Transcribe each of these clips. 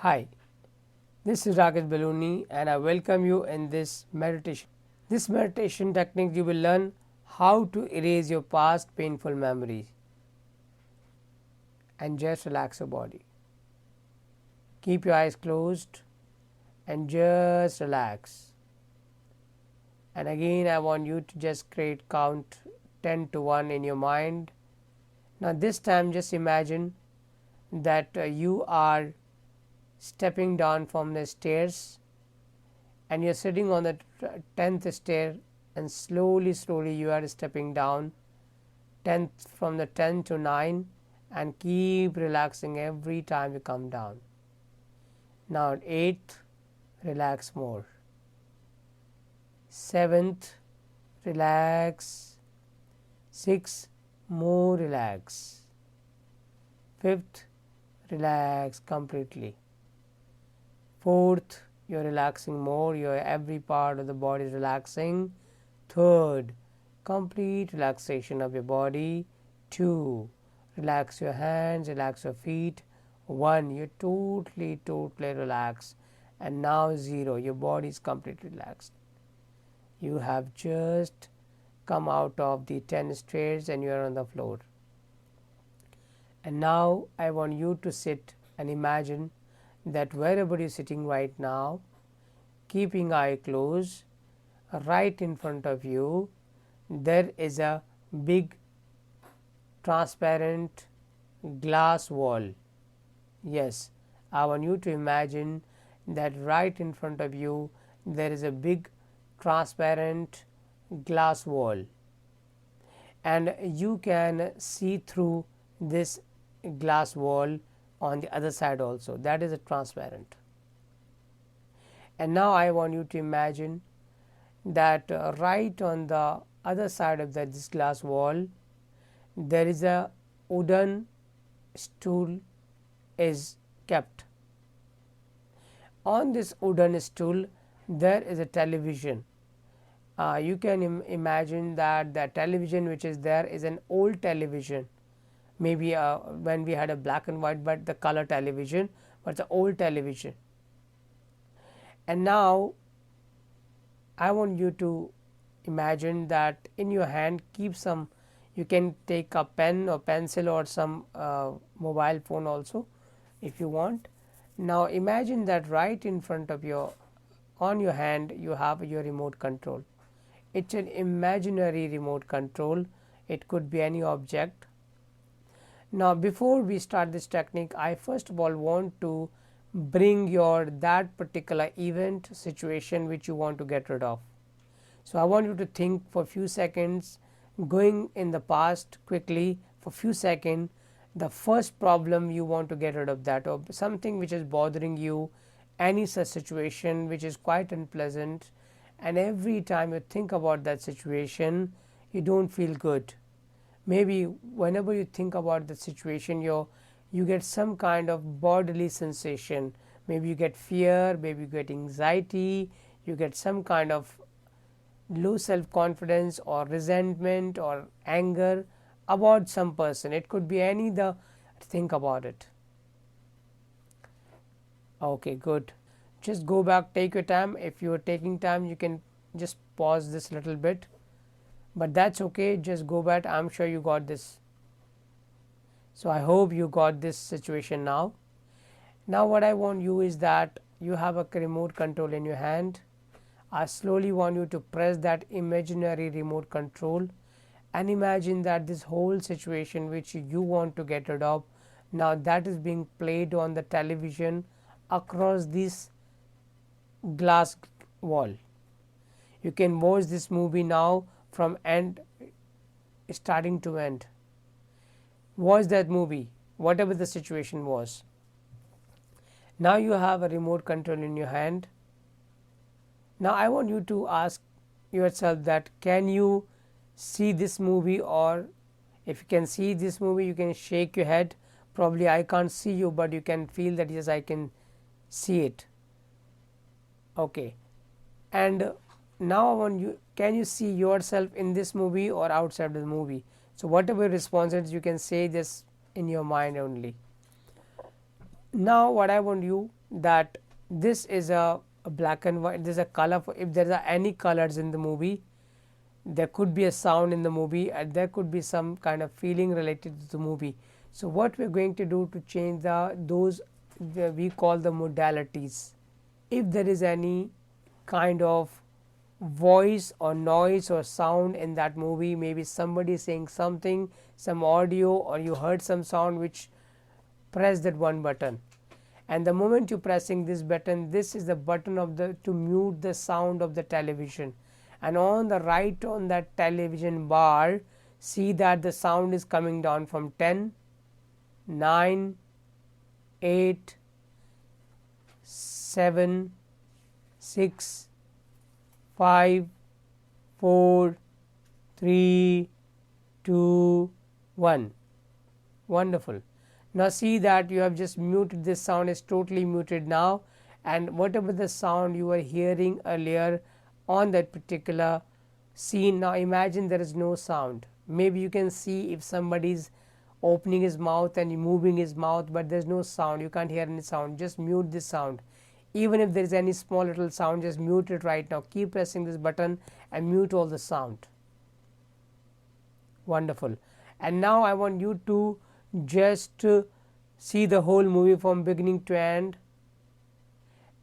Hi, this is Rakesh Balooni and I welcome you in this meditation. This meditation technique you will learn how to erase your past painful memories and just relax your body. Keep your eyes closed and just relax. And again I want you to just create count 10 to 1 in your mind. Now this time just imagine that you are stepping down from the stairs and you are sitting on the 10th stair and slowly you are stepping down 10th from the 10 to 9 and keep relaxing every time you come down. Now 8th, relax more. 7th, relax. 6th, more relax. 5th, relax completely. 4th, you are relaxing more, your every part of the body is relaxing. 3rd, complete relaxation of your body. 2, relax your hands, relax your feet. 1, you're totally relaxed. And now 0, your body is completely relaxed. You have just come out of the 10 stairs and you are on the floor. And now I want you to sit and imagine that wherever you are sitting right now, keeping eye closed, right in front of you there is a big transparent glass wall. Yes, I want you to imagine that right in front of you there is a big transparent glass wall and you can see through this glass wall on the other side also, that is a transparent. And now I want you to imagine that right on the other side of this glass wall there is a wooden stool is kept. On this wooden stool there is a television. You can imagine that the television which is there is an old television, maybe when we had a black and white, but the color television, but it's an old television. And now I want you to imagine that in your hand keep some, you can take a pen or pencil or some mobile phone also if you want. Now imagine that right in front of your, on your hand you have your remote control. It's an imaginary remote control, it could be any object. Now before we start this technique, I first of all want to bring your that particular event situation which you want to get rid of. So I want you to think for few seconds, going in the past quickly for few seconds, the first problem you want to get rid of that, or something which is bothering you, any such situation which is quite unpleasant, and every time you think about that situation you don't feel good. Maybe whenever you think about the situation you get some kind of bodily sensation, maybe you get fear, maybe you get anxiety, you get some kind of low self confidence or resentment or anger about some person, it could be any the, think about it. Okay, good. Just go back, take your time. If you are taking time you can just pause this little bit, but that's okay, just go back. I am sure you got this. So I hope you got this situation now. Now what I want you is that you have a remote control in your hand. I slowly want you to press that imaginary remote control and imagine that this whole situation which you want to get rid of, now that is being played on the television across this glass wall. You can watch this movie now from end, starting to end. Watch that movie whatever the situation was. Now you have a remote control in your hand. Now I want you to ask yourself that can you see this movie, or if you can see this movie you can shake your head. Probably I can't see you, but you can feel that yes I can see it. Okay, and now I want you, can you see yourself in this movie or outside the movie? So whatever responses you can say this in your mind only. Now what I want you that this is a black and white, there's a color. If there are any colors in the movie, there could be a sound in the movie, and there could be some kind of feeling related to the movie. So what we're going to do to change those we call the modalities. If there is any kind of voice or noise or sound in that movie, maybe somebody saying something, some audio, or you heard some sound, which press that one button, and the moment you pressing this button, this is the button of the to mute the sound of the television, and on the right on that television bar, see that the sound is coming down from 10, 9, 8, 7, 6, 5, 4, 3, 2, 1. Wonderful. Now see that you have just muted, this sound is totally muted now, and whatever the sound you were hearing earlier on that particular scene, now imagine there is no sound. Maybe you can see if somebody is opening his mouth and moving his mouth, but there is no sound, you can't hear any sound. Just mute this sound. Even if there is any small little sound, just mute it right now. Keep pressing this button and mute all the sound. Wonderful. And now I want you to just see the whole movie from beginning to end.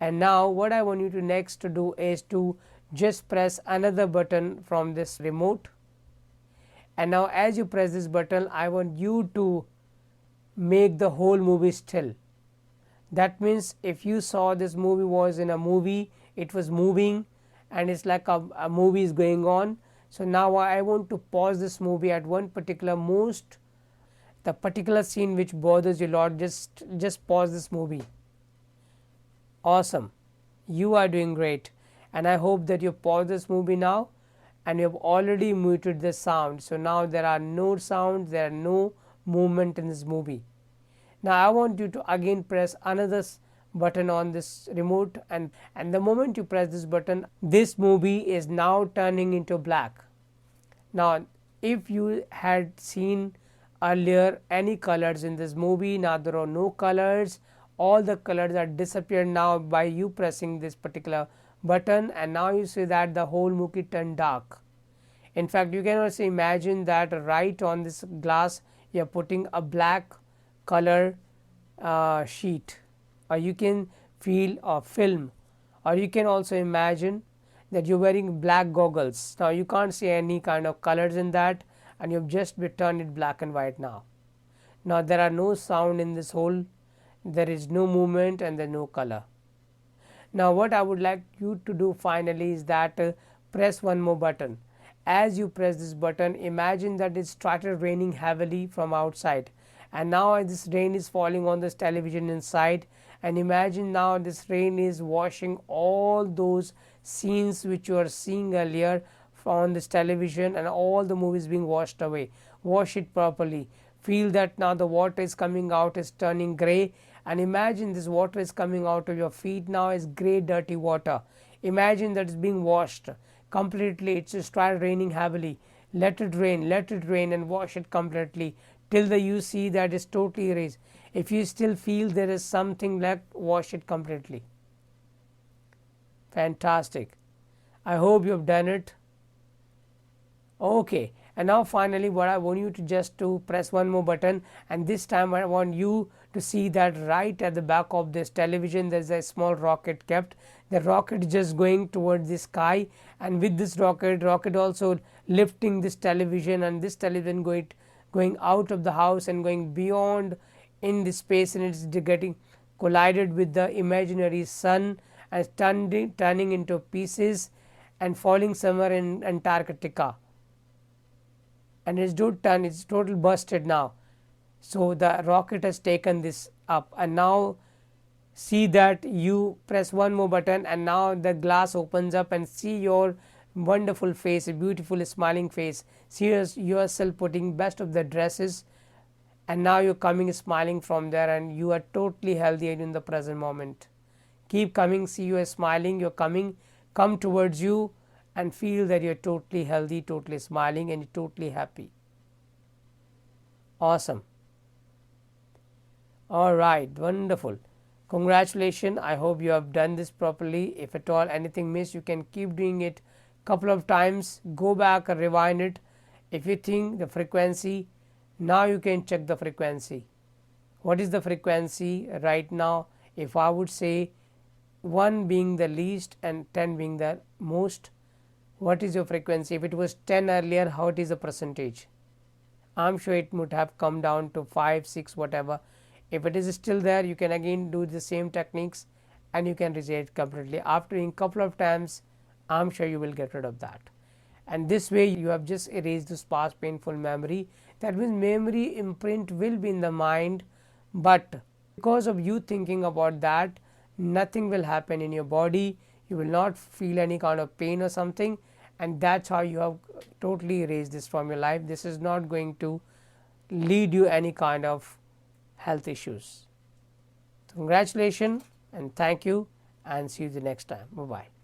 And now what I want you to next to do is to just press another button from this remote, and now as you press this button, I want you to make the whole movie still. That means if you saw this movie was in a movie, it was moving and it's like a movie is going on. So now I want to pause this movie at one particular the particular scene which bothers you a lot. Just pause this movie. Awesome, you are doing great, and I hope that you pause this movie now, and you have already muted the sound. So now there are no sounds, there are no movement in this movie. Now I want you to again press another button on this remote, and the moment you press this button, this movie is now turning into black. Now if you had seen earlier any colors in this movie, now there are no colors. All the colors are disappeared now by you pressing this particular button, and now you see that the whole movie turned dark. In fact, you can also imagine that right on this glass you are putting a black color sheet, or you can feel a film, or you can also imagine that you are wearing black goggles. Now you can't see any kind of colors in that, and you have just turned it black and white now. Now there are no sound in this whole, there is no movement, and there is no color. Now what I would like you to do finally is that press one more button. As you press this button, imagine that it started raining heavily from outside, and now this rain is falling on this television inside, and imagine now this rain is washing all those scenes which you are seeing earlier on this television, and all the movies being washed away. Wash it properly. Feel that now the water is coming out, is turning gray, and imagine this water is coming out of your feet now is gray dirty water. Imagine that it's being washed completely. It's just started raining heavily. Let it rain and wash it completely till you see that it's totally erased. If you still feel there is something left, wash it completely. Fantastic. I hope you have done it. Okay, and now finally what I want you to just to press one more button, and this time I want you to see that right at the back of this television there is a small rocket kept. The rocket is just going towards the sky, and with this rocket also lifting this television, and this television going out of the house and going beyond in the space, and it's getting collided with the imaginary sun and turning into pieces and falling somewhere in Antarctica, and it's total busted now. So the rocket has taken this up, and now see that you press one more button, and now the glass opens up, and see your wonderful face, a beautiful smiling face. See yourself putting best of the dresses, and now you're coming smiling from there, and you are totally healthy in the present moment. Keep coming, see you are smiling, you're coming, come towards you, and feel that you're totally healthy, totally smiling, and you're totally happy. Awesome. All right, wonderful. Congratulations, I hope you have done this properly. If at all anything missed, you can keep doing it couple of times, go back and rewind it. If you think the frequency, now you can check the frequency. What is the frequency right now? If I would say 1 being the least and 10 being the most, what is your frequency? If it was 10 earlier, how it is the percentage? I am sure it would have come down to 5, 6, whatever. If it is still there, you can again do the same techniques and you can reset it completely. After doing couple of times, I am sure you will get rid of that. And this way you have just erased this past painful memory. That means memory imprint will be in the mind, but because of you thinking about that, nothing will happen in your body. You will not feel any kind of pain or something, and that's how you have totally erased this from your life. This is not going to lead you any kind of health issues. Congratulations and thank you, and see you the next time. Bye bye.